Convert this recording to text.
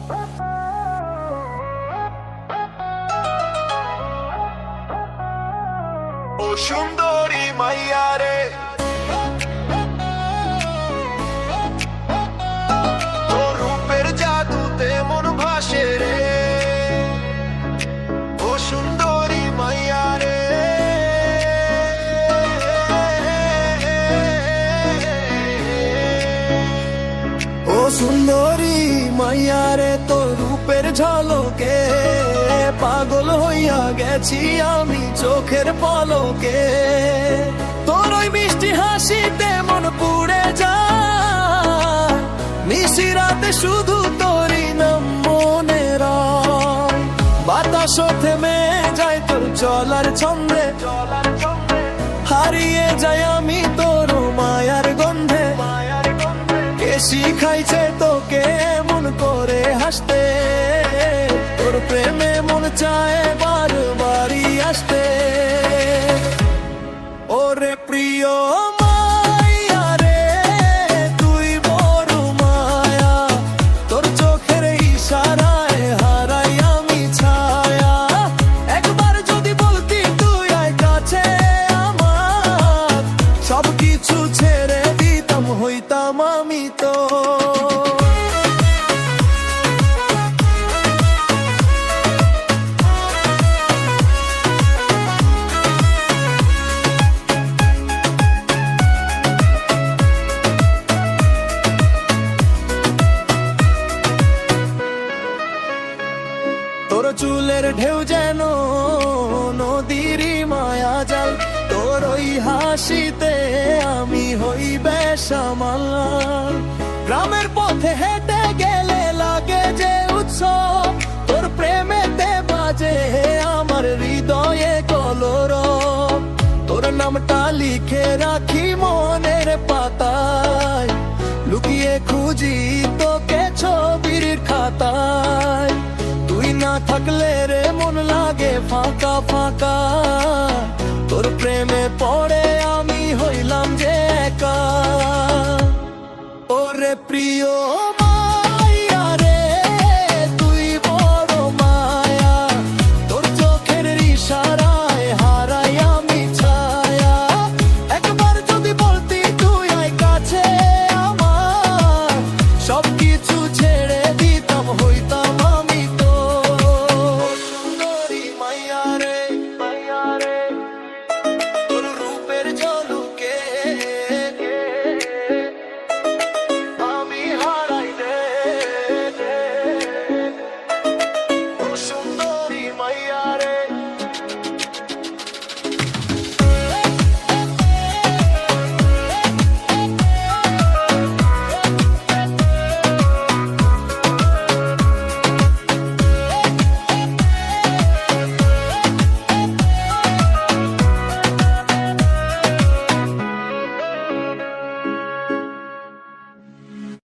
ও সুন্দরী মাইয়া রে, তোর রূপের জাদুতে মন ভাসে রে। ও সুন্দরী মাইয়া রে, ও সুন্দরী মাইয়া রে, তোর রূপের ঝলকে পাগল হইয়া গেছি আমি চোখের পলকে। তোর ওই মিষ্টি হাসিতে মন পুড়ে যায়, নিশি রাতে শুধু তোরই নাম মনে রয়। বাতাস থেমে যায় তোর চলার ছন্দে, হারিয়ে যায় আমি তোর মায়ার গন্ধে। কে শিখাইছে তোকে মন করে হাসতে, তোর প্রেমে মন চায় বারবারই আসতে। ওরে প্রিয় মাইয়া রে, তুই বড় মায়া, তোর চোখের ইশারায় হারাই আমি ছায়া। একবার যদি বলতি তুই আয় কাছে আমার, সবকিছু ছেড়ে দিতাম হইতাম আমি তো। তোর চুলের ঢেউ যেন নদীর মায়া জাল, তোর ওই হাসিতে আমি হই বেসামাল। গ্রামের পথে হেঁটে গেলে লাগে যে উৎসব, তোর প্রেমেতে বাজে আমার হৃদয়ে কলরব। তোর নামটা লিখে রাখি মনের পাতায়, লুকিয়ে খুঁজি তোকে ছবির খাতায়। তুই না থাকলে রে মন লাগে ফাঁকা ফাঁকা, তোর প্রেমে পড়ে আমি হইলাম যে একা। ওরে প্রিয়